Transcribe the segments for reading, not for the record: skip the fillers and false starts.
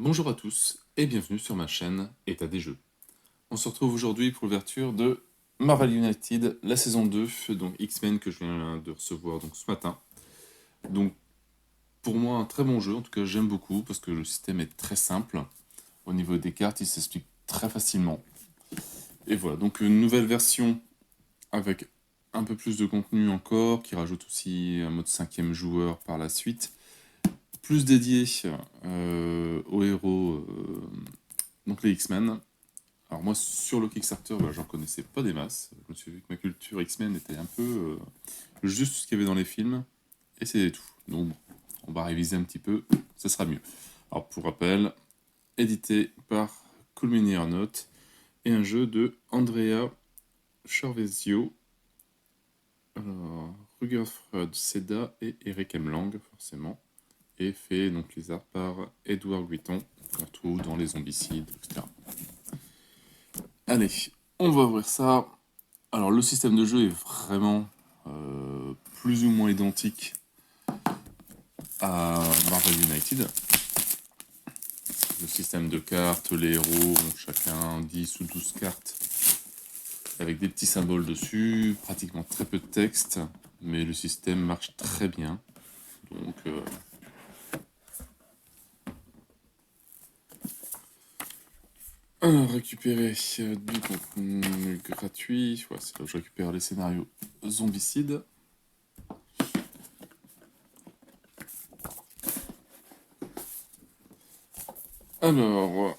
Bonjour à tous et bienvenue sur ma chaîne État des jeux. On se retrouve aujourd'hui pour l'ouverture de Marvel United, la saison 2, donc X-Men que je viens de recevoir donc, ce matin. Donc pour moi un très bon jeu, en tout cas j'aime beaucoup parce que le système est très simple. Au niveau des cartes, il s'explique très facilement. Et voilà, donc une nouvelle version avec un peu plus de contenu encore, qui rajoute aussi un mode 5e joueur par la suite. Plus dédié aux héros, donc les X-Men. Alors moi, sur le Kickstarter, j'en connaissais pas des masses. Je me suis vu que ma culture X-Men était un peu juste ce qu'il y avait dans les films, et c'est tout. Donc bon, on va réviser un petit peu, ça sera mieux. Alors pour rappel, édité par Cool Mini Aeronaut, et un jeu de Andrea Charvezio, Rutgerfred Seda et Eric M. Lang, forcément, et fait donc les arts par Edouard Guiton, qu'on retrouve dans les Zombicides, etc. Allez, on va ouvrir ça. Alors le système de jeu est vraiment plus ou moins identique à Marvel United. Le système de cartes, les héros ont chacun 10 ou 12 cartes avec des petits symboles dessus, pratiquement très peu de texte, mais le système marche très bien. Donc récupérer du contenu gratuit, ouais, c'est là où je récupère les scénarios zombicides. Alors,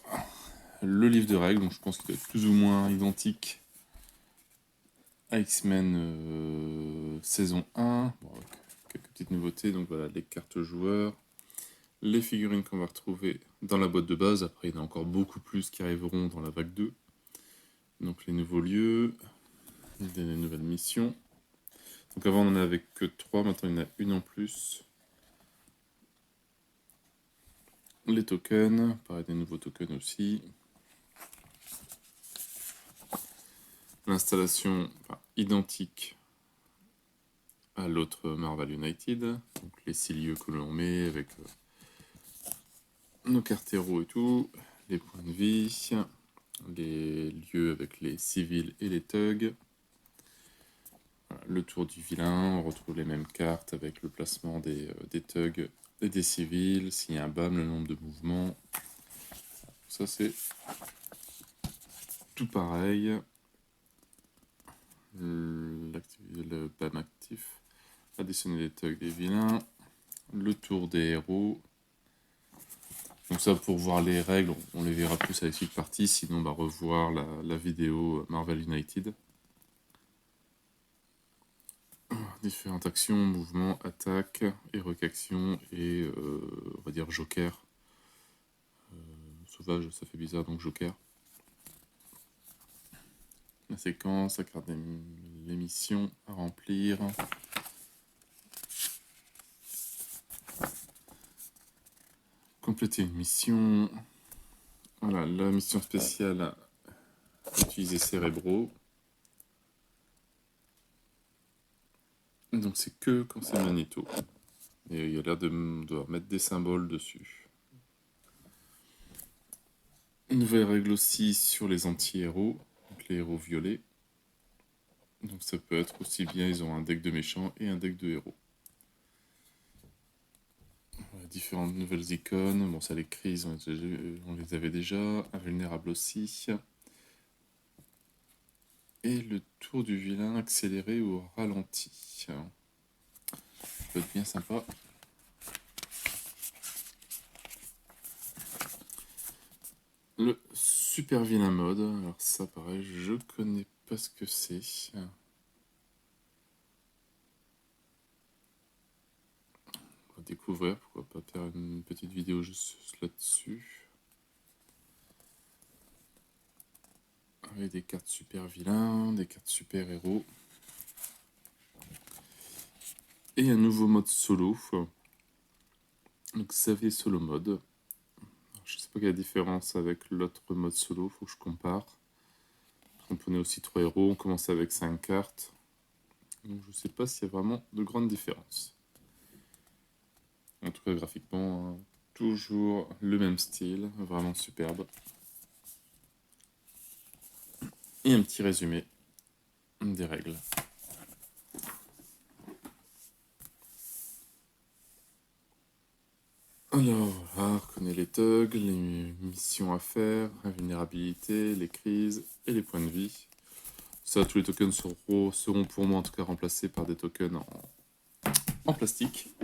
le livre de règles, donc je pense qu'il doit être plus ou moins identique à X-Men saison 1. Bon, avec quelques petites nouveautés, donc voilà, les cartes joueurs, les figurines qu'on va retrouver dans la boîte de base. Après, il y en a encore beaucoup plus qui arriveront dans la vague 2. Donc les nouveaux lieux, les nouvelles missions. Donc avant, on en avait que 3, maintenant il y en a une en plus. Les tokens, pareil, des nouveaux tokens aussi. L'installation identique à l'autre Marvel United, donc les 6 lieux que l'on met avec nos cartes héros et tout, les points de vie, les lieux avec les civils et les thugs. Voilà, le tour du vilain, on retrouve les mêmes cartes avec le placement des thugs et des civils, s'il y a un BAM, le nombre de mouvements. Ça c'est tout pareil. Le BAM actif, additionner les thugs et vilains, le tour des héros. Donc ça, pour voir les règles, on les verra plus avec cette partie, sinon revoir la vidéo Marvel United. Différentes actions, mouvements, attaques, héroïque action et on va dire joker. Sauvage, ça fait bizarre, donc joker. La séquence, la carte des missions à remplir. Compléter une mission. Voilà, la mission spéciale, utiliser cérébraux. Donc c'est que quand c'est Magneto. Et il y a l'air de devoir mettre des symboles dessus. Une nouvelle règle aussi sur les anti-héros, donc les héros violets. Donc ça peut être aussi bien, ils ont un deck de méchants et un deck de héros. Différentes nouvelles icônes, bon ça les crises, on les avait déjà, invulnérable aussi. Et le tour du vilain accéléré ou ralenti. Ça peut être bien sympa. Le super vilain mode, alors ça pareil, je connais pas ce que c'est. On va découvrir, pourquoi pas faire une petite vidéo juste là-dessus. Avec des cartes super vilains, des cartes super héros. Et un nouveau mode solo. Donc Xavier Solo Mode. Alors, je sais pas quelle est la différence avec l'autre mode solo, faut que je compare. On prenait aussi 3 héros, on commençait avec 5 cartes. Donc je sais pas s'il y a vraiment de grandes différences. En tout cas graphiquement, Toujours le même style, vraiment superbe. Et un petit résumé des règles. Alors voilà, on reconnaît les thugs, les missions à faire, la vulnérabilité, les crises et les points de vie. Ça, tous les tokens seront pour moi en tout cas remplacés par des tokens en plastique.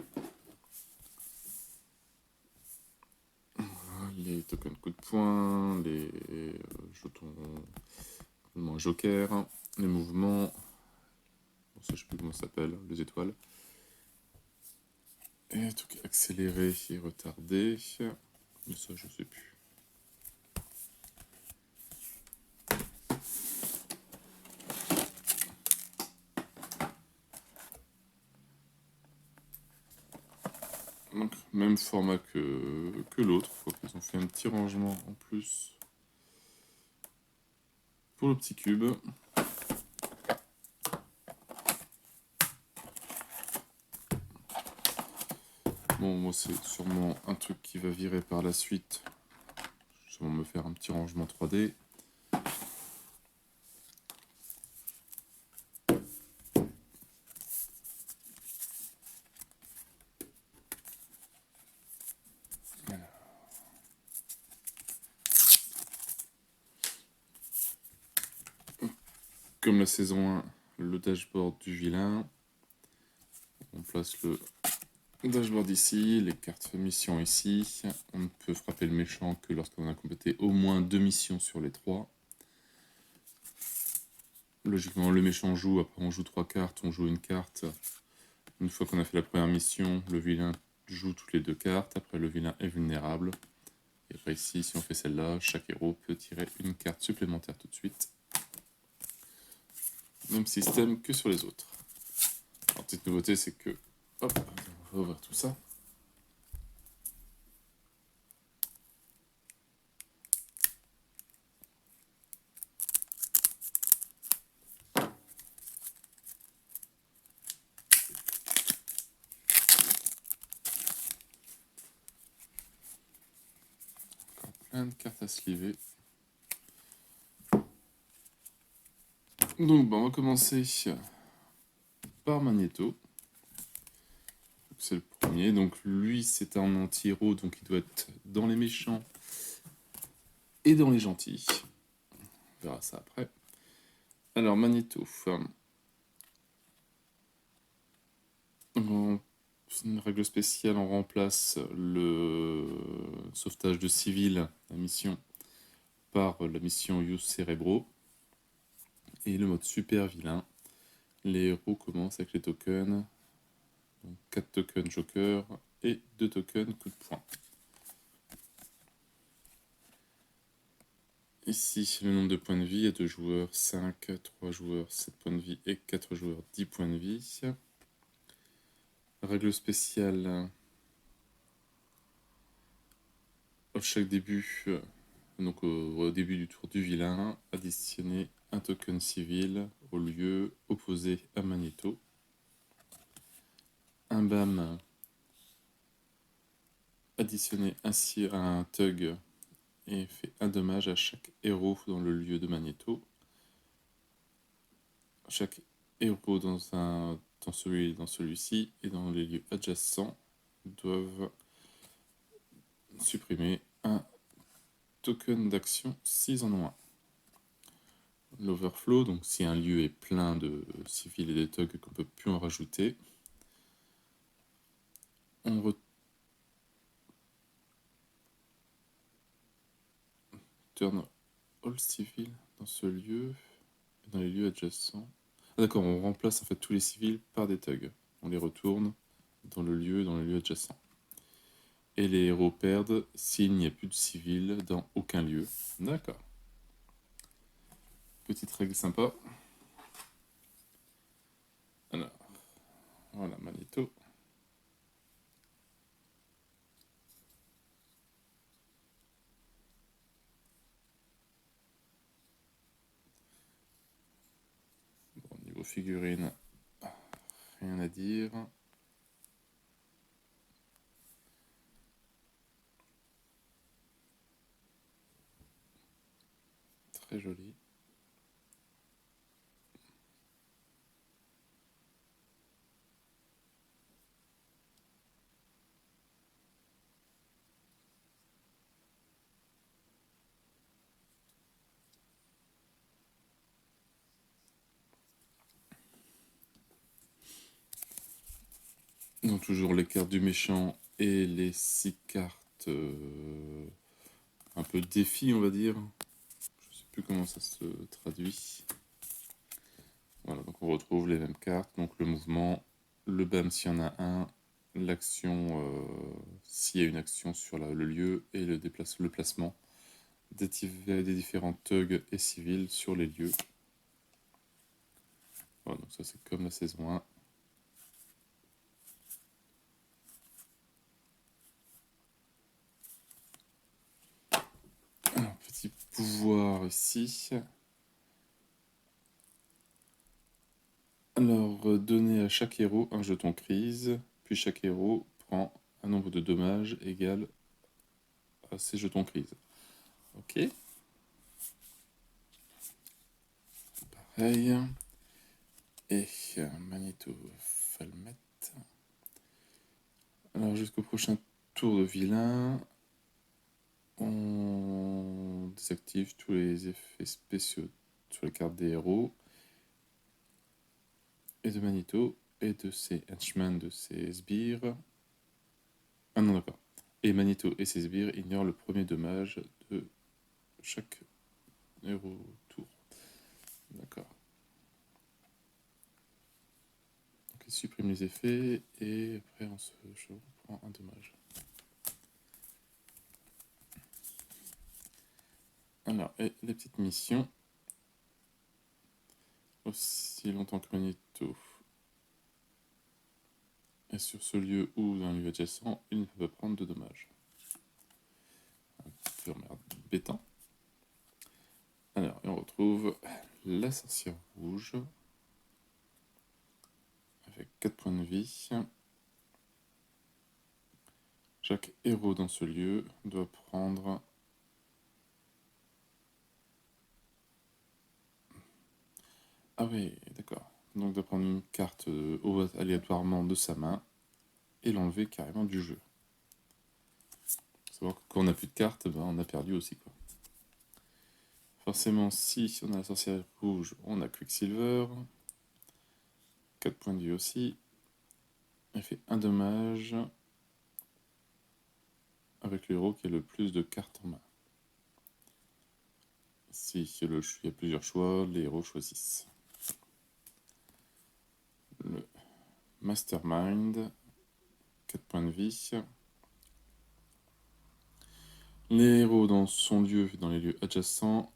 Les tokens coup de poing, les jetons joker, les mouvements, bon, ça je sais plus comment ça s'appelle, les étoiles. Et tout accéléré et retardé, mais ça je sais plus. Donc, même format que l'autre, ils ont fait un petit rangement en plus pour le petit cube. Bon, moi c'est sûrement un truc qui va virer par la suite. Je vais me faire un petit rangement 3D. Comme la saison 1, le dashboard du vilain. On place le dashboard ici, les cartes missions ici. On ne peut frapper le méchant que lorsqu'on a complété au moins 2 missions sur les 3. Logiquement, le méchant joue, après on joue 3 cartes, on joue une carte. Une fois qu'on a fait la première mission, le vilain joue toutes les 2 cartes. Après, le vilain est vulnérable. Et après ici, si on fait celle-là, chaque héros peut tirer une carte supplémentaire tout de suite. Même système que sur les autres. Alors, petite nouveauté, c'est que... Hop, on va ouvrir tout ça. Encore plein de cartes à sliver. Donc, on va commencer par Magneto. C'est le premier. Donc, lui, c'est un anti-héros, donc il doit être dans les méchants et dans les gentils. On verra ça après. Alors, Magneto. C'est une règle spéciale, on remplace le sauvetage de civils, la mission, par la mission Use Cerebro. Et le mode super vilain. Les héros commencent avec les tokens. Donc 4 tokens joker et 2 tokens coup de poing. Ici, le nombre de points de vie est 2 joueurs 5, 3 joueurs 7 points de vie et 4 joueurs 10 points de vie. Règle spéciale, à chaque début, donc au début du tour du vilain, additionner un token civil au lieu opposé à Magneto. Un BAM, additionner ainsi à un thug et fait un dommage à chaque héros dans le lieu de Magneto. Chaque héros dans celui-ci et dans les lieux adjacents doivent supprimer un token d'action s'ils en ont un. L'overflow, donc si un lieu est plein de civils et de thugs qu'on ne peut plus en rajouter, on return all civils dans ce lieu et dans les lieux adjacents. Ah d'accord, on remplace en fait tous les civils par des thugs. On les retourne dans le lieu et dans les lieux adjacents. Et les héros perdent s'il n'y a plus de civils dans aucun lieu. D'accord. Petite règle sympa. Alors, voilà, Magneto. Bon, niveau figurine, rien à dire. très joli. Donc toujours les cartes du méchant et les 6 cartes un peu défi, on va dire. Je sais plus comment ça se traduit. Voilà, donc on retrouve les mêmes cartes. Donc le mouvement, le BAM s'il y en a un, l'action s'il y a une action sur le lieu et le placement des différents thugs et civils sur les lieux. Voilà, donc ça c'est comme la saison 1. Alors, petit pouvoir ici. Alors, donner à chaque héros un jeton crise, puis chaque héros prend un nombre de dommages égal à ses jetons crise. Ok. Pareil. Et Magneto va le mettre. Alors, jusqu'au prochain tour de vilain, on désactive tous les effets spéciaux sur les cartes des héros et de Magneto et de ses henchmen, de ses sbires. Ah non, d'accord. Et Magneto et ses sbires ignorent le premier dommage de chaque héros tour. D'accord. Donc il supprime les effets et après je reprends un dommage. Alors, et les petites missions. Aussi longtemps que Magneto est sur ce lieu ou dans un lieu adjacent, il ne peut pas prendre de dommages. Un peu embêtant. Alors, et on retrouve la sorcière rouge avec 4 points de vie. Chaque héros dans ce lieu doit prendre ah oui, d'accord. Donc doit prendre une carte aléatoirement de sa main et l'enlever carrément du jeu. Faut savoir que quand on n'a plus de cartes, ben, on a perdu aussi, quoi. Forcément, si on a la sorcière rouge, on a Quicksilver. 4 points de vie aussi. Elle fait un dommage avec le héros qui a le plus de cartes en main. Si il y a plusieurs choix, les héros choisissent. Le Mastermind, 4 points de vie. Les héros dans son lieu et dans les lieux adjacents,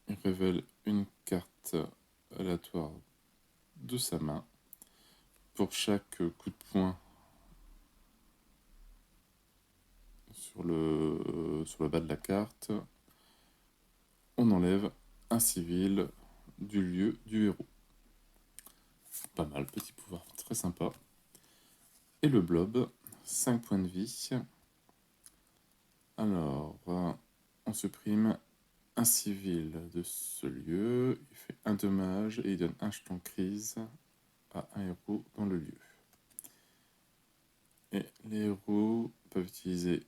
il révèle une carte aléatoire de sa main. Pour chaque coup de poing sur le bas de la carte, on enlève un civil du lieu du héros. Pas mal, petit pouvoir très sympa. Et le blob, 5 points de vie. Alors, on supprime un civil de ce lieu, il fait un dommage et il donne un jeton crise à un héros dans le lieu. Et les héros peuvent utiliser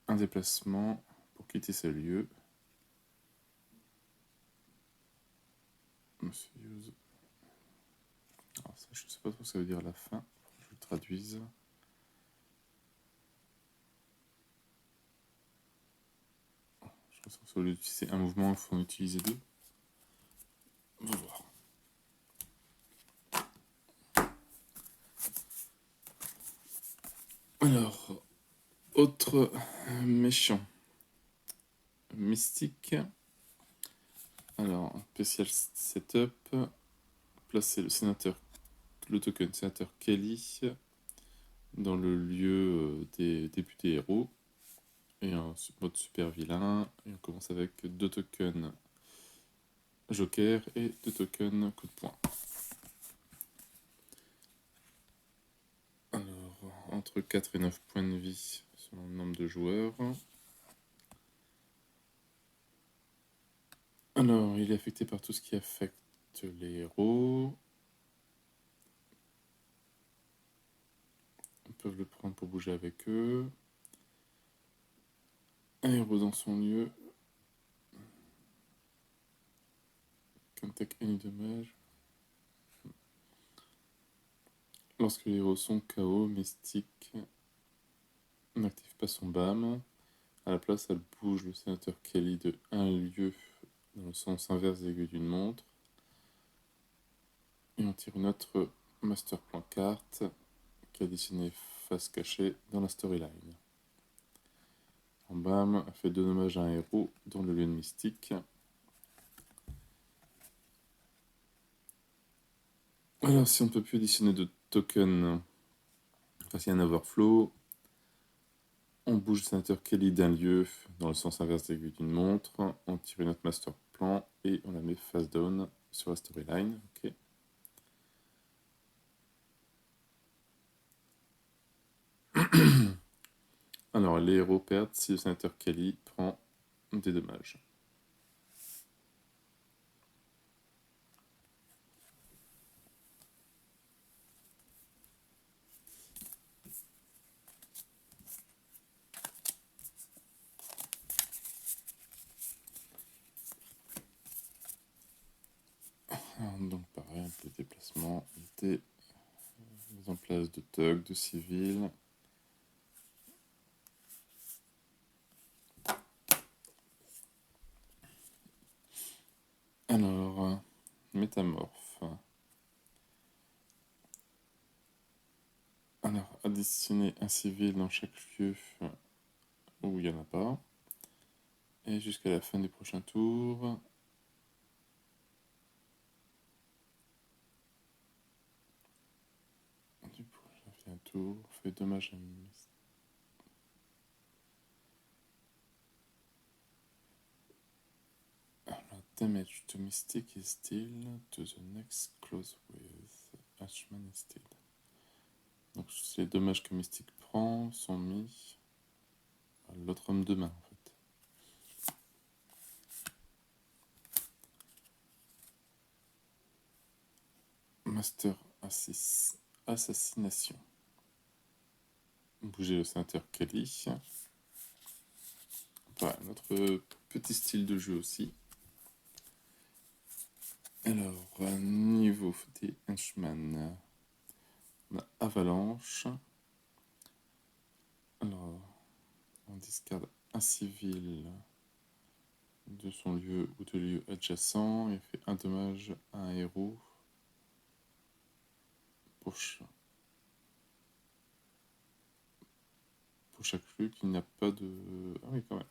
un déplacement pour quitter ce lieu. Alors ça, je ne sais pas trop ce que ça veut dire à la fin, je le traduise. Je pense qu'au lieu d'utiliser un mouvement, il faut en utiliser deux. On va voir. Alors, autre méchant. Mystique. Alors, spécial setup. Placer le token sénateur Kelly dans le lieu des députés héros. Et un mode super vilain. Et on commence avec 2 tokens Joker et 2 tokens coup de poing. Alors, entre 4 et 9 points de vie selon le nombre de joueurs. Alors, il est affecté par tout ce qui affecte les héros. Ils peuvent le prendre pour bouger avec eux. Un héros dans son lieu. Contact any dommage. Lorsque les héros sont KO, Mystique n'active pas son BAM. À la place, elle bouge le sénateur Kelly de un lieu dans le sens inverse aiguë d'une montre. Et on tire une autre master plan carte qui est additionnée face cachée dans la storyline. En BAM, elle fait 2 dommages à un héros dans le lieu de Mystique. Alors, si on ne peut plus additionner de tokens, enfin s'il y a un overflow, on bouge le sénateur Kelly d'un lieu dans le sens inverse aiguë d'une montre, on tire une autre master plan et on la met face down sur la storyline. Okay. Alors, les héros perdent si le sénateur Kelly prend des dommages. Donc pareil, des déplacements, des mises en place de thugs, de civils. Alors, métamorphe. Alors, additionner un civil dans chaque lieu où il n'y en a pas. Et jusqu'à la fin du prochain tour. Du prochain tour, fait dommage à Mystique. Alors, damage to Mystic is still to the next close with Ashman instead. Donc, les dommages que Mystique prend sont mis à l'autre homme de main en fait. Master Assassination. Bouger le sénateur Kelly. Voilà, notre petit style de jeu aussi. Alors, niveau des henchmen, on a Avalanche. Alors, on discarde un civil de son lieu ou de lieu adjacent et fait un dommage à un héros pour chaque lieu qui n'a pas de... Ah oui, quand même.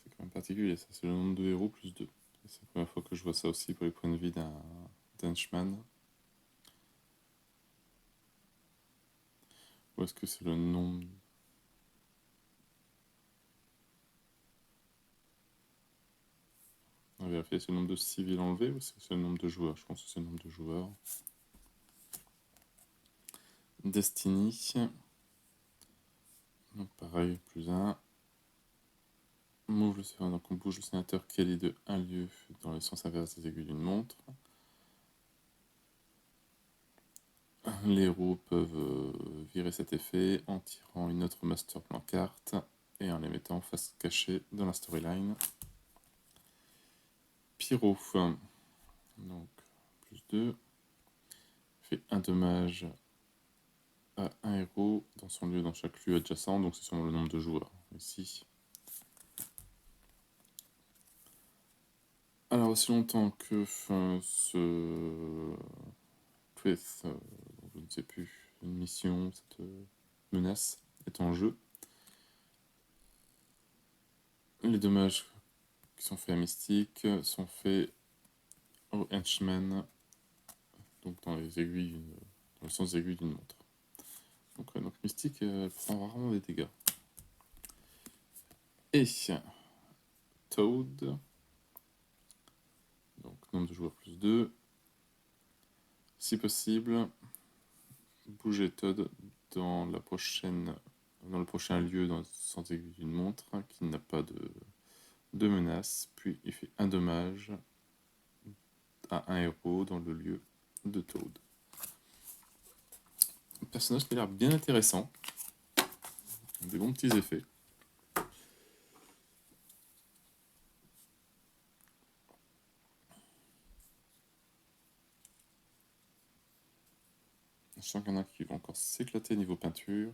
C'est quand même particulier, ça. C'est le nombre de héros plus 2. C'est la première fois que je vois ça aussi pour les points de vie d'un henchman. Ou est-ce que c'est le nombre... On va vérifier, c'est le nombre de civils enlevés ou c'est le nombre de joueurs? Je pense que c'est le nombre de joueurs. Destiny. Donc pareil, plus 1. Move le sénateur, donc on bouge le sénateur Kelly de un lieu dans le sens inverse des aiguilles d'une montre. Les héros peuvent virer cet effet en tirant une autre master plan carte et en les mettant face cachée dans la storyline. Pyro, donc plus 2, fait un dommage à un héros dans son lieu dans chaque lieu adjacent, donc c'est selon le nombre de joueurs. Ici. Alors aussi longtemps que ce Twith, je ne sais plus, une mission, cette menace est en jeu, les dommages qui sont faits à Mystique sont faits aux henchmen, donc dans les aiguilles, dans le sens aiguille d'une montre. Donc Mystique prend rarement des dégâts. Et Toad, donc nombre de joueurs plus 2. Si possible, bouger Toad dans le prochain lieu dans le sens aiguille d'une montre qui n'a pas de 2 menaces, puis il fait un dommage à un héros dans le lieu de Toad. Le personnage qui a l'air bien intéressant. Des bons petits effets. Je sens qu'il y en a qui vont encore s'éclater niveau peinture.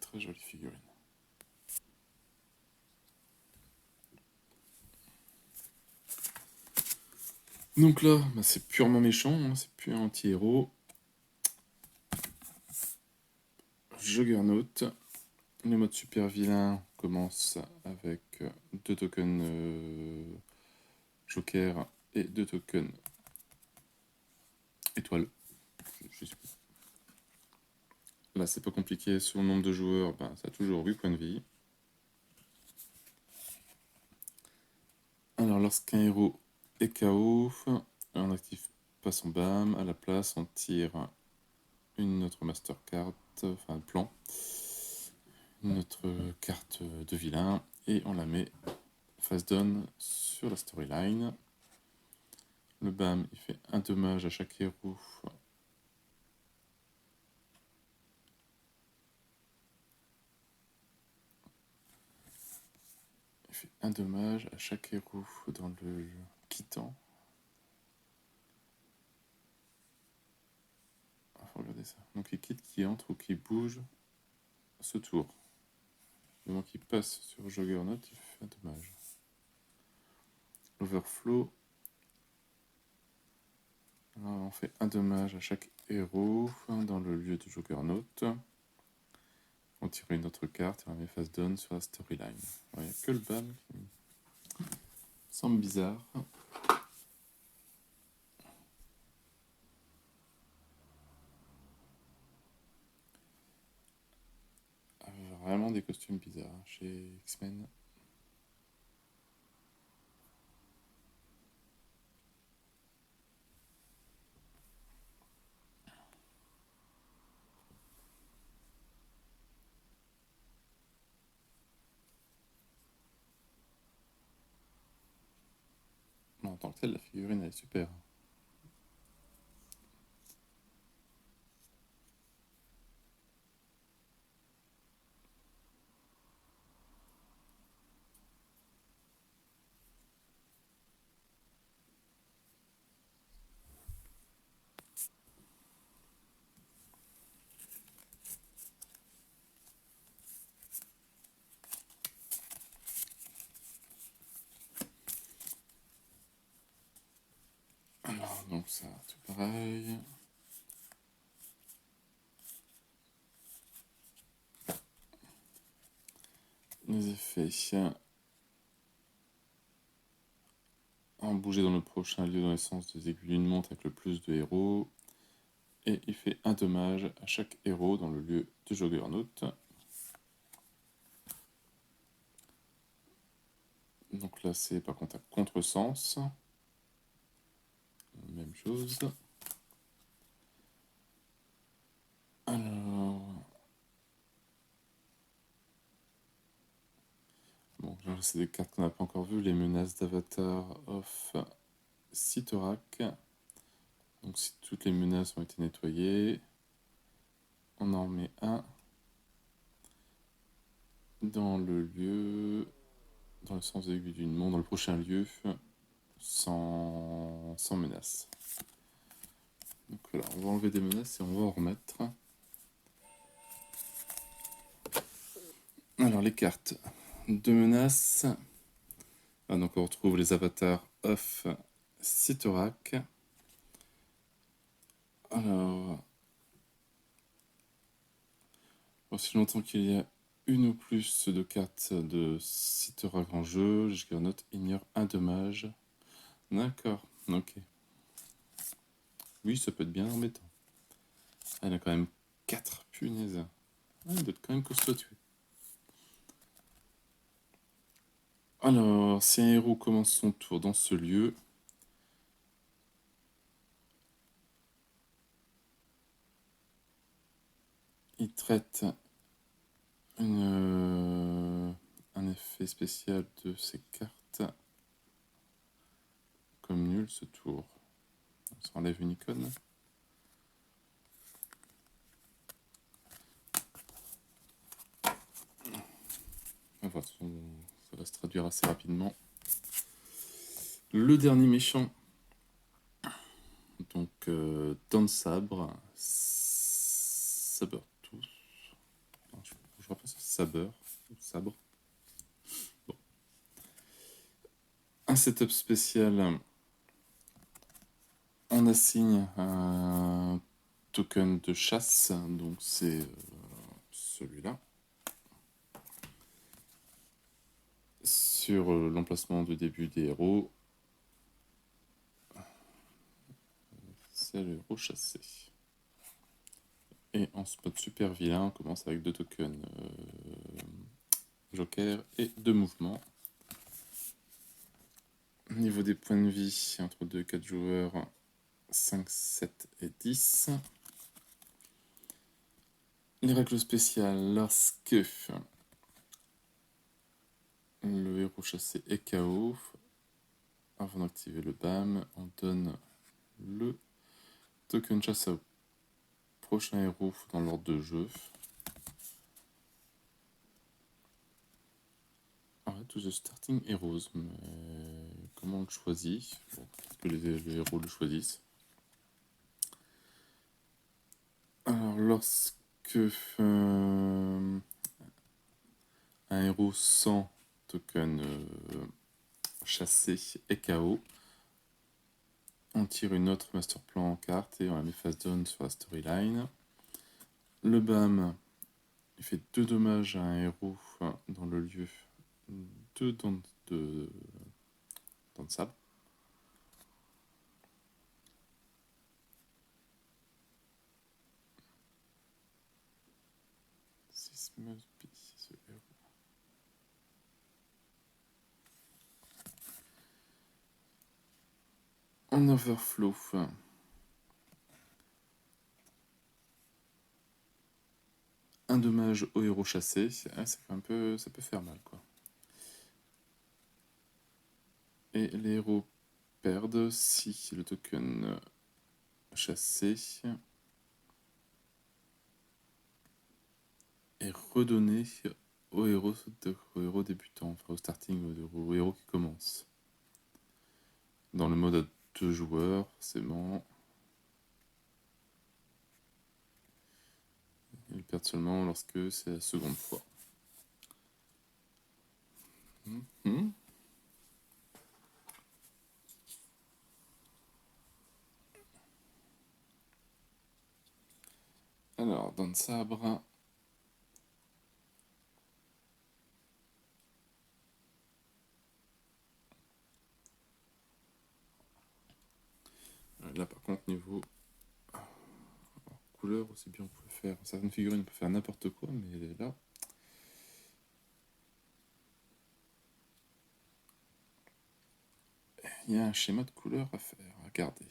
Très jolie figurine. Donc là, bah, c'est purement méchant, hein, c'est plus un anti-héros. Juggernaut. Le mode super vilain commence avec 2 tokens Joker et 2 tokens étoile. Je sais plus. Là, c'est pas compliqué. Sur le nombre de joueurs, ben, ça a toujours 8 points de vie. Alors, lorsqu'un héros est KO, on active pas son BAM. À la place, on tire une autre master card, enfin un plan, notre carte de vilain, et on la met face down sur la storyline. Le BAM, il fait un dommage à chaque héros. Il fait un dommage à chaque héros dans le quittant. Ah, faut regarder ça. Donc il quitte, qui entre ou qui bouge ce tour. Le moment qu'il passe sur Juggernaut, il fait un dommage. Overflow. Alors, on fait un dommage à chaque héros dans le lieu de Juggernaut. On tire une autre carte et on met face down sur la storyline. Il n'y a que le BAM qui me semble bizarre. Vraiment des costumes bizarres chez X-Men. En tant que tel, la figurine elle est super. Alors, donc ça, tout pareil. Les effets. En bouger dans le prochain lieu dans l'essence des aiguilles d'une montre avec le plus de héros. Et il fait un dommage à chaque héros dans le lieu de Juggernaut. Donc là, c'est par contre à contresens. Même chose. Alors. Bon, là, c'est des cartes qu'on n'a pas encore vues. Les menaces d'Avatar of Sitorak. Donc, si toutes les menaces ont été nettoyées, on en met un dans le lieu, dans le sens de l'aiguille d'une montre, dans le prochain lieu, sans menace. Donc voilà, on va enlever des menaces et on va en remettre. Alors les cartes de menaces. Ah, donc on retrouve les avatars of Sitorak. Alors, aussi longtemps qu'il y a une ou plus de cartes de Sitorak en jeu, Juggernaut ignore un dommage. D'accord, ok. Oui, ça peut être bien embêtant. Ah, il a quand même 4 punaises. Ah, il doit être quand même costaud à tuer. Alors, si un héros commence son tour dans ce lieu, il traite un effet spécial de ses cartes comme nul ce tour. On s'enlève une icône. Enfin, ça va se traduire assez rapidement. Le dernier méchant, donc dans le sabre, Saber tous. Je crois pas c'est Saber ou Sabre. Bon. Un setup spécial. On assigne un token de chasse, donc c'est celui-là. Sur l'emplacement du début des héros, c'est le héros chassé. Et en spot super vilain, on commence avec 2 tokens joker et 2 mouvements. Niveau des points de vie, entre 2 et 4 joueurs, 5, 7 et 10. Les règles spéciales, lorsque le héros chassé est KO, avant d'activer le BAM, on donne le token chasse au prochain héros dans l'ordre de jeu. Ouais, to the starting heroes, mais comment on le choisit? Bon, que les héros le choisissent. Alors, lorsque un héros sans token chassé est KO, on tire une autre master plan en carte et on la met face down sur la storyline. Le BAM, il fait 2 dommages à un héros dans le lieu 2 dents de sable. This must be the hero. En overflow, un dommage au héros chassé. Ah, ça peut faire mal, quoi. Et les héros perdent si le token chassé est redonné au héros débutant, enfin au starting, au héros qui commence. Dans le mode à 2 joueurs, forcément. Ils perdent seulement lorsque c'est la seconde fois. Alors, dans le sabre, là par contre, niveau couleur, aussi bien on peut faire. Certaines figurines peuvent faire n'importe quoi, mais là. Il y a un schéma de couleur à faire, à garder.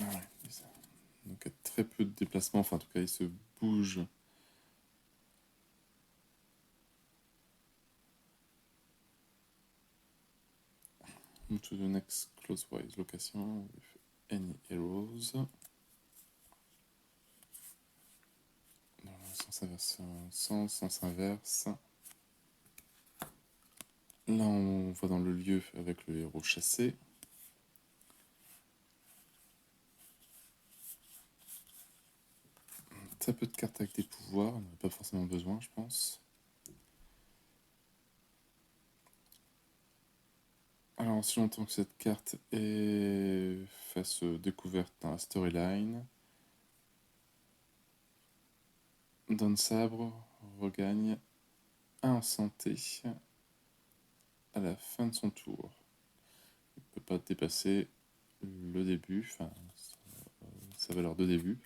Ah ouais, donc il y a très peu de déplacements, enfin en tout cas il se bouge. Move to the next closewise location with any arrows. Dans le sens inverse, sens inverse. Là, on va dans le lieu avec le héros chassé. Très peu de cartes avec des pouvoirs, on n'a pas forcément besoin, je pense. Alors, aussi longtemps que cette carte est face découverte dans la storyline, Don Sabre regagne 1 en santé à la fin de son tour. Il ne peut pas dépasser le début, enfin, sa valeur de début.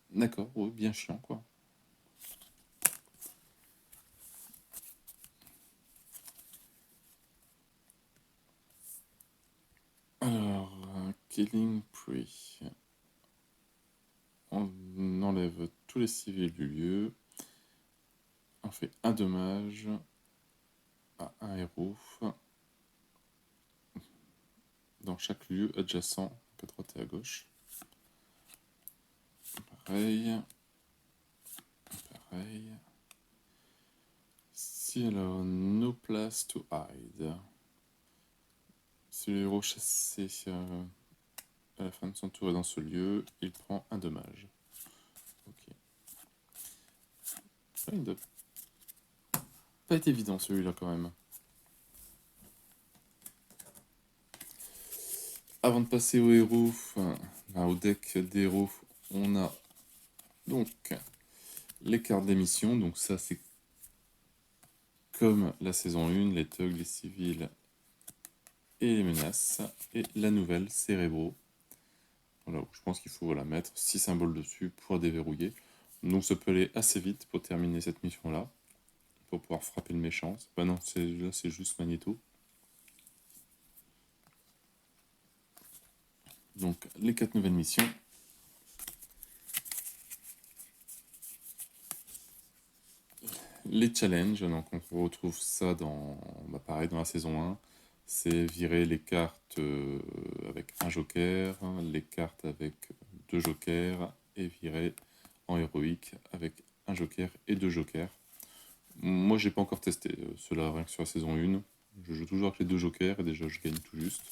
D'accord, ouais, bien chiant, quoi. Alors, Killing Spree. On enlève tous les civils du lieu. On fait un dommage à un héros dans chaque lieu adjacent, à droite et à gauche. Pareil. Pareil. Si alors, no place to hide. Si le héros chassé à la fin de son tour est dans ce lieu, il prend un dommage. Ok. Ah, il doit pas être évident celui-là quand même. Avant de passer au héros, au deck d'héros, on a donc les cartes d'émission. Donc ça c'est comme la saison 1, les thugs, les civils et les menaces. Et la nouvelle, Cérébro. Voilà, je pense qu'il faut mettre 6 symboles dessus pour déverrouiller. Donc ça peut aller assez vite pour terminer cette mission-là. Pour pouvoir frapper le méchant. Bah non, là c'est juste Magneto. Donc les 4 nouvelles missions. Les challenges, donc on retrouve ça pareil dans la saison 1. C'est virer les cartes avec un joker, les cartes avec 2 jokers, et virer en héroïque avec un joker et 2 jokers. Moi j'ai pas encore testé cela rien que sur la saison 1. Je joue toujours avec les 2 jokers et déjà je gagne tout juste.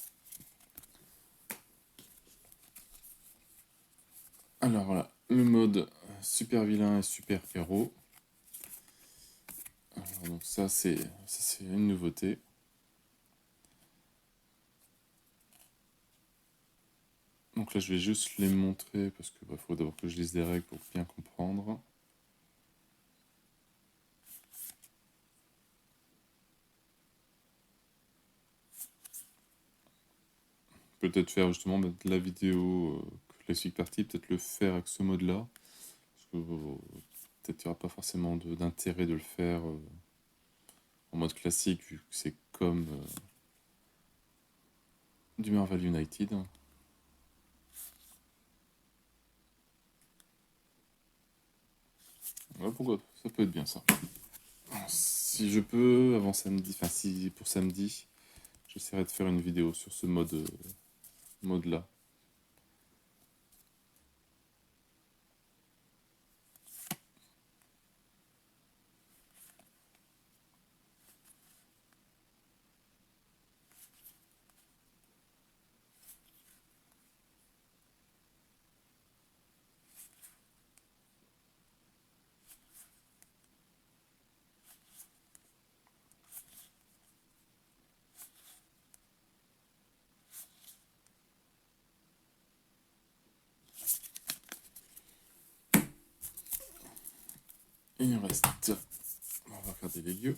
Alors voilà, le mode super vilain et super héros. Alors, donc ça c'est une nouveauté. Donc là je vais juste les montrer parce que faut d'abord que je lise les règles pour bien comprendre. Peut-être faire justement la vidéo classique partie, peut-être le faire avec ce mode là. Parce que peut-être il n'y aura pas forcément d'intérêt de le faire en mode classique vu que c'est comme du Marvel United. Ouais, pourquoi ça peut être bien ça. Si je peux, avant samedi, enfin si pour samedi, j'essaierai de faire une vidéo sur ce mode là. Et il reste. On va regarder les lieux.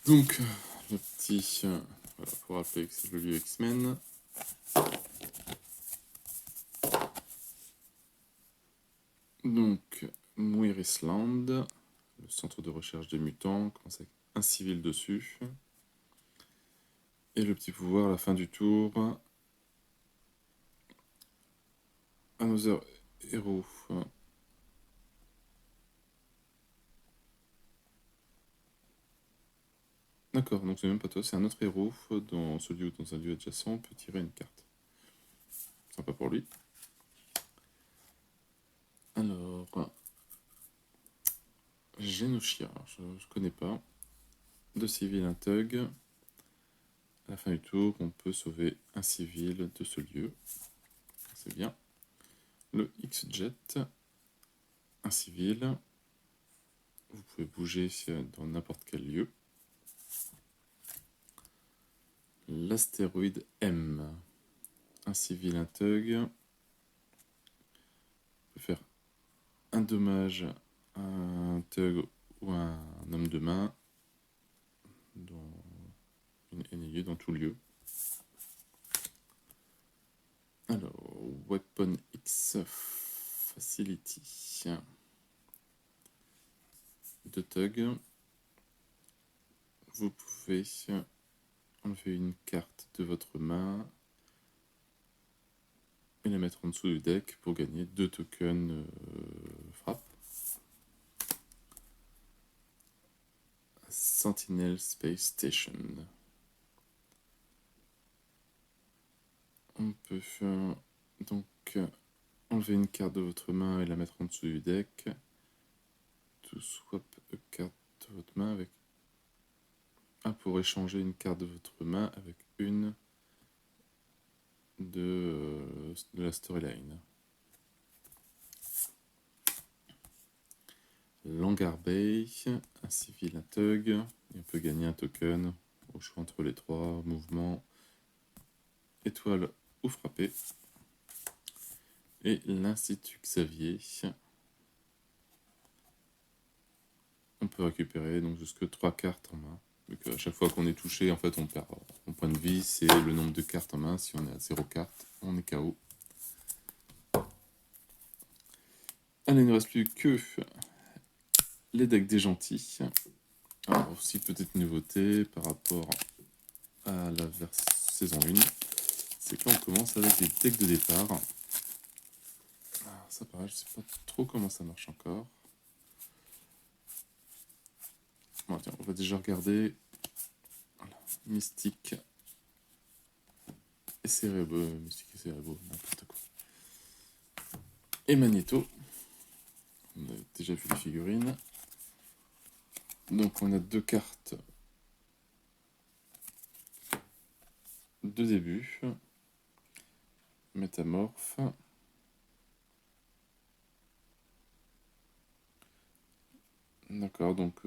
Donc, le petit. Voilà, pour rappeler que c'est le lieu X-Men. Donc, Muirisland, le centre de recherche des mutants, commence avec un civil dessus. Et le petit pouvoir à la fin du tour. Another Hero. D'accord, donc c'est même pas toi, c'est un autre héros dans ce lieu ou dans un lieu adjacent peut tirer une carte. Sympa pour lui. Alors, Genosha, je ne connais pas. 2 civils, un thug. À la fin du tour, on peut sauver un civil de ce lieu. C'est bien. Le X-Jet, un civil. Vous pouvez bouger dans n'importe quel lieu. L'astéroïde M, un civil, un thug. On peut faire un dommage à un thug ou à un homme de main dans lieu, dans tout lieu. Alors, Weapon X Facility. 2 thugs. Vous pouvez enlever une carte de votre main et la mettre en dessous du deck pour gagner 2 tokens frappe. Sentinel Space Station. On peut donc enlever une carte de votre main et la mettre en dessous du deck. To swap a carte de votre main avec pour échanger une carte de votre main avec une de la storyline. Langar Bay, un civil, un thug. Et on peut gagner un token au choix entre les 3 mouvements, étoile ou frapper. Et l'Institut Xavier. On peut récupérer donc jusque 3 cartes en main. Donc à chaque fois qu'on est touché, en fait, on perd en point de vie. C'est le nombre de cartes en main. Si on est à 0 cartes, on est KO. Allez, il ne reste plus que les decks des gentils. Alors aussi, petite nouveauté par rapport à la saison 1, c'est qu'on commence avec des decks de départ. Alors, ça pareil, je ne sais pas trop comment ça marche encore. Bon, tiens, on va déjà regarder. Voilà. Mystique et Cérébro, n'importe quoi. Et Magneto. On a déjà vu les figurines. Donc on a 2 cartes de début. Métamorphe. D'accord, donc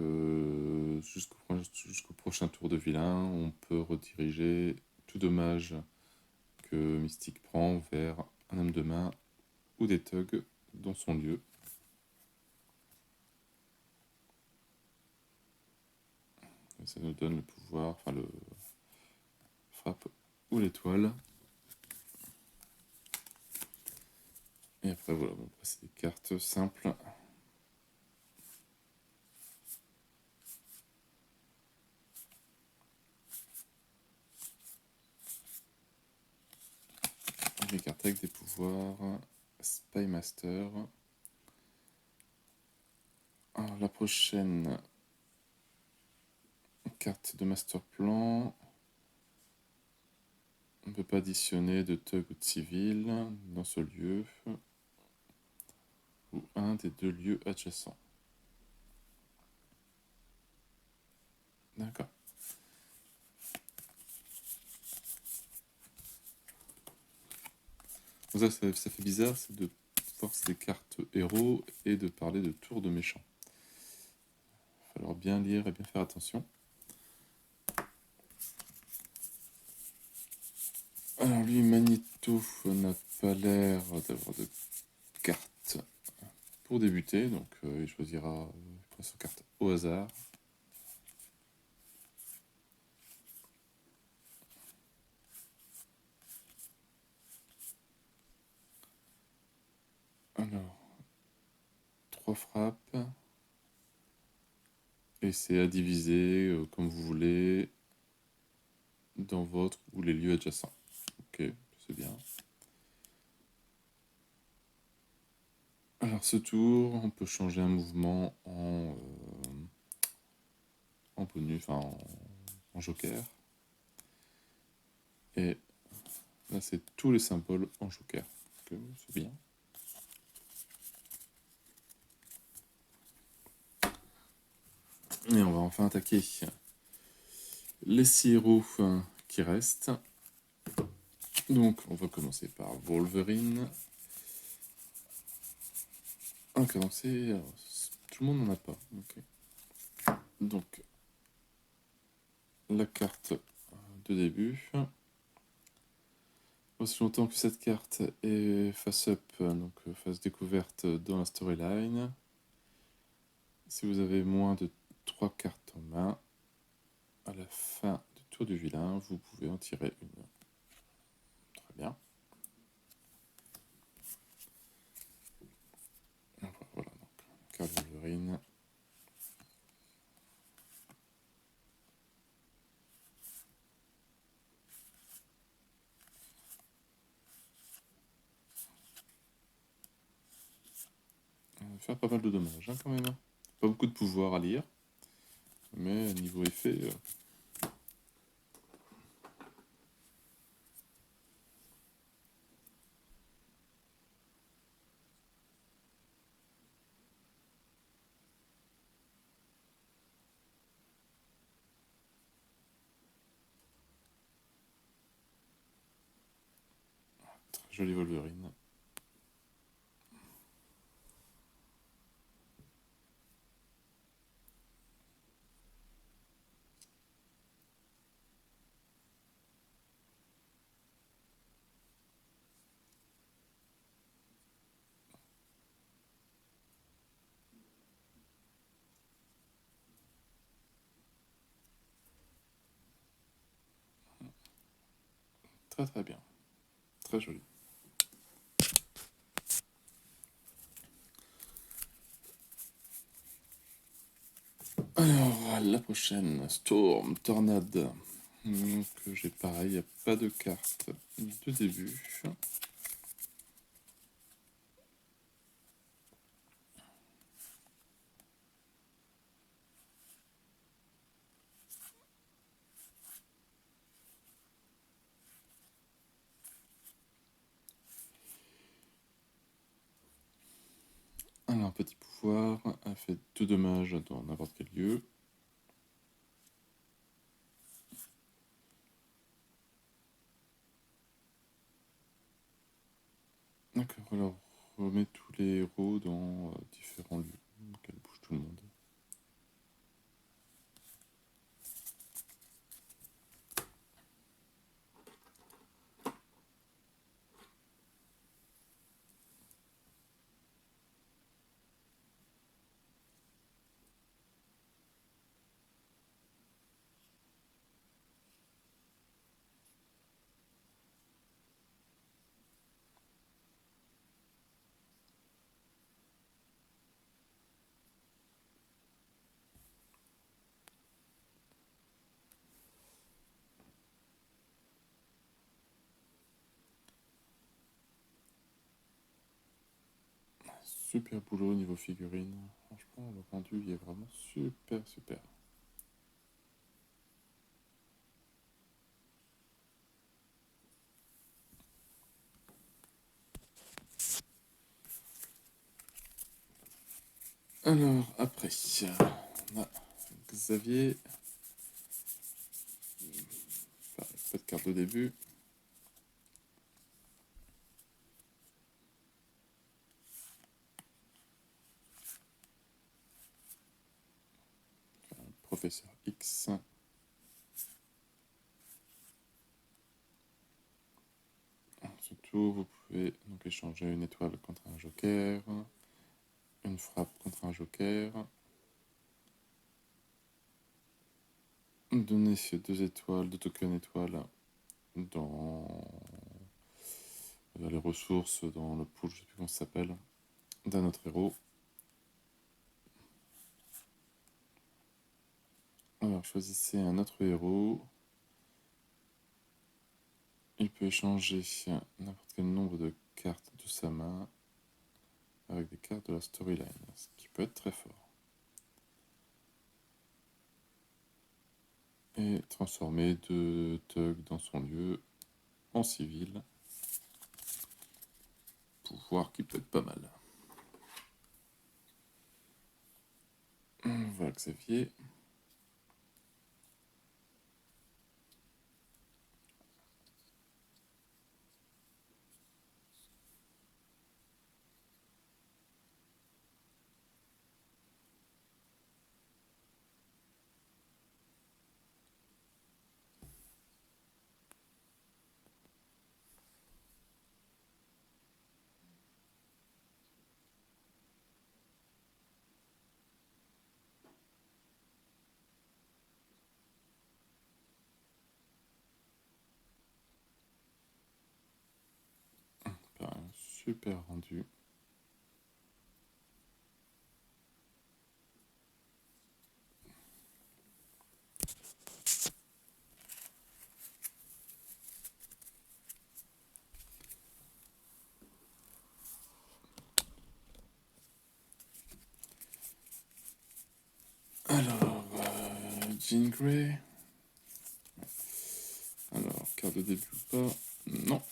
jusqu'au prochain tour de vilain, on peut rediriger tout dommage que Mystique prend vers un homme de main ou des thugs dans son lieu. Et ça nous donne le pouvoir, enfin le frappe ou l'étoile. Et après voilà, bon, c'est des cartes simples. Les cartes avec des pouvoirs. Spy Master. Alors la prochaine carte de Master Plan. On ne peut pas additionner de thug ou de civil dans ce lieu ou un des 2 lieux adjacents. D'accord. Ça fait bizarre, c'est de force des cartes héros et de parler de tour de méchant. Il va falloir bien lire et bien faire attention. Alors lui, Magneto n'a pas l'air d'avoir de cartes pour débuter, donc il choisira sa carte au hasard. Alors, 3 frappes. Et c'est à diviser comme vous voulez dans votre ou les lieux adjacents. Ok, c'est bien. Alors ce tour, on peut changer un mouvement en bonus, enfin en joker. Et là c'est tous les symboles en joker. Donc c'est bien. Et on va enfin attaquer les 6 héros qui restent. Donc, on va commencer par Wolverine. Ok, donc c'est... Tout le monde n'en a pas. Ok. Donc, la carte de début. Aussi longtemps que cette carte est face-up, donc face découverte dans la storyline. Si vous avez moins de 3 cartes en main, à la fin du tour du vilain, vous pouvez en tirer une. Très bien. Voilà, donc, carte de Wolverine. On va faire pas mal de dommages hein, quand même. Pas beaucoup de pouvoir à lire, mais niveau effet... très joli Wolverine. Très très bien. Très joli. Alors, la prochaine, Storm, Tornade. Donc, j'ai pareil, il n'y a pas de carte de début. Alors, petit pouvoir, elle fait 2 dommages dans n'importe quel lieu. D'accord, alors remet tous les héros dans différents lieux. Donc elle bouge tout le monde. Super boulot au niveau figurine. Franchement, le rendu il est vraiment super super. Alors, après, on a Xavier. Enfin, pas de carte de début. Professeur X. Surtout, vous pouvez donc échanger une étoile contre un joker, une frappe contre un joker, donner 2 étoiles, 2 tokens étoiles dans les ressources, dans le pool, je sais plus comment ça s'appelle, d'un autre héros. Alors, choisissez un autre héros. Il peut échanger n'importe quel nombre de cartes de sa main avec des cartes de la storyline, ce qui peut être très fort. Et transformer 2 thugs dans son lieu en civil. Pouvoir qui peut être pas mal. Voilà Xavier. Super rendu. Alors, Jean Grey. Alors, carte de début ou pas? Non.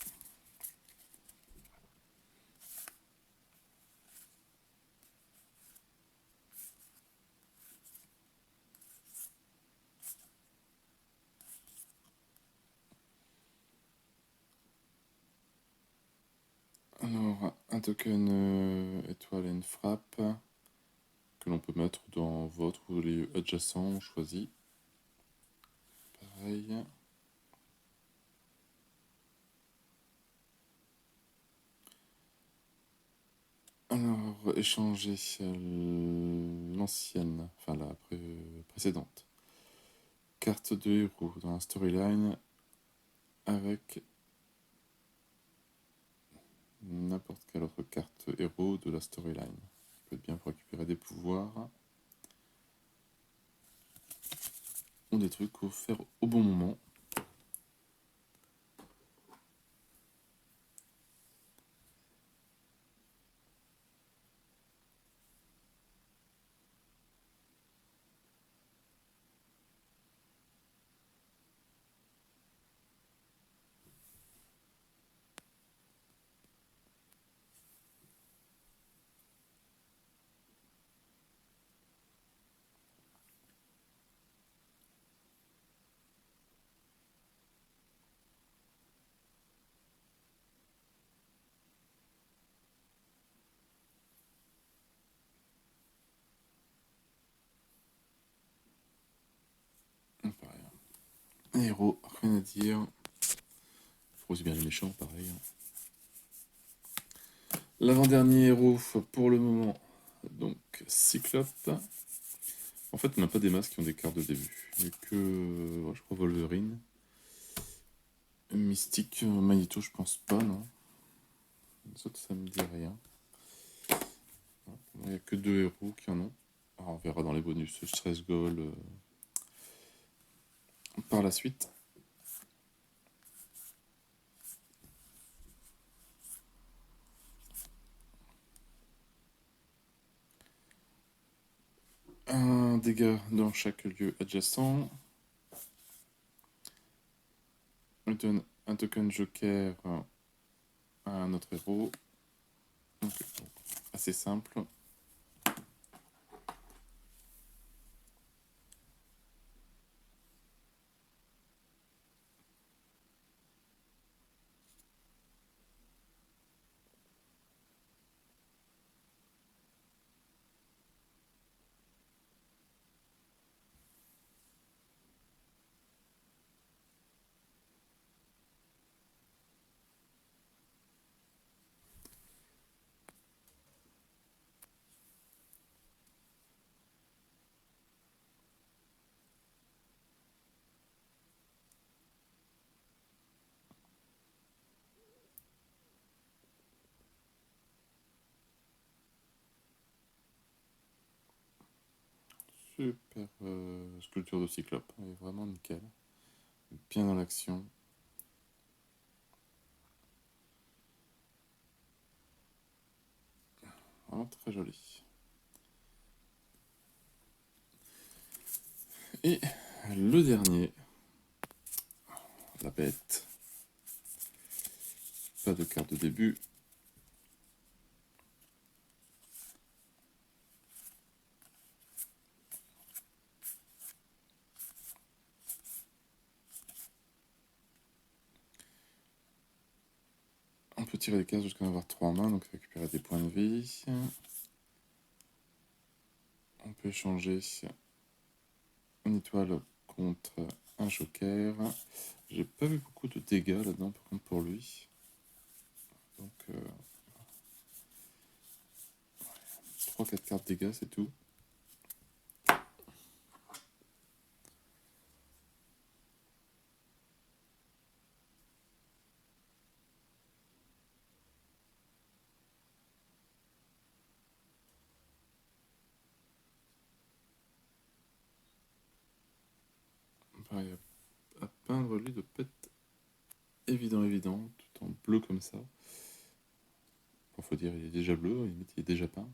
Alors, un token étoile et une frappe que l'on peut mettre dans votre ou les adjacents, on choisit. Pareil. Alors, échanger l'ancienne, enfin la précédente. Carte de héros dans la storyline avec n'importe quelle autre carte héros de la storyline. Ça peut être bien pour récupérer des pouvoirs ou des trucs offerts au bon moment. Pareil. Un héros, rien à dire. Faut aussi bien les méchants, pareil. L'avant-dernier héros pour le moment, donc Cyclope. En fait, on n'a pas des masques qui ont des cartes de début. Il n'y a que, je crois, Wolverine. Mystique, Magneto, je pense pas, non. Les autres, ça me dit rien. Il n'y a que 2 héros qui en ont. Alors, on verra dans les bonus Stress Goal par la suite. Un dégât dans chaque lieu adjacent. On donne un token joker à un autre héros. Donc, assez simple. Super sculpture de Cyclope, elle est vraiment nickel. Bien dans l'action. Vraiment très joli. Et le dernier, la bête. Pas de carte de début. On peut tirer des cases jusqu'à en avoir 3 en main, donc récupérer des points de vie. On peut échanger une étoile contre un joker. J'ai pas vu beaucoup de dégâts là-dedans, par contre, pour lui. Donc, 3-4 cartes dégâts, c'est tout. Pareil, à peindre, lui, de pas être évident, tout en bleu comme ça. Bon, faut dire, il est déjà bleu, il est déjà peint.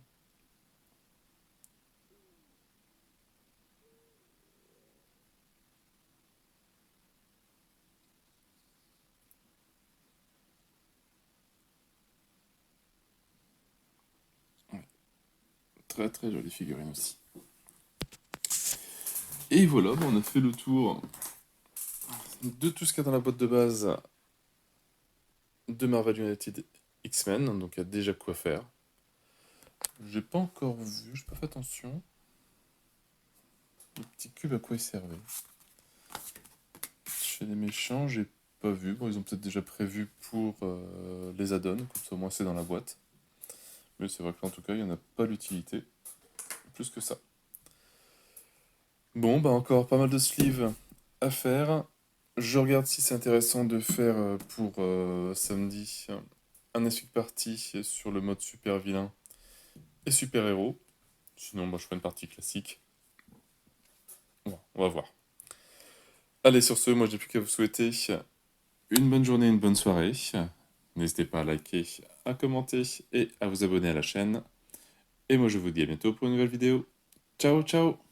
Ouais. Très très jolie figurine aussi. Et voilà, on a fait le tour de tout ce qu'il y a dans la boîte de base de Marvel United X-Men, donc il y a déjà quoi faire. J'ai pas encore vu, j'ai pas fait attention. Le petit cube, à quoi il servait? Chez les méchants, j'ai pas vu. Bon, ils ont peut-être déjà prévu pour les add-ons, comme ça au moins c'est dans la boîte. Mais c'est vrai qu'en tout cas, il n'y en a pas l'utilité. Plus que ça. Bon, bah encore pas mal de sleeves à faire. Je regarde si c'est intéressant de faire pour samedi un essuie partie sur le mode super vilain et super héros. Sinon, moi je ferai une partie classique. Bon, on va voir. Allez, sur ce, moi j'ai plus qu'à vous souhaiter une bonne journée, une bonne soirée. N'hésitez pas à liker, à commenter et à vous abonner à la chaîne. Et moi je vous dis à bientôt pour une nouvelle vidéo. Ciao, ciao!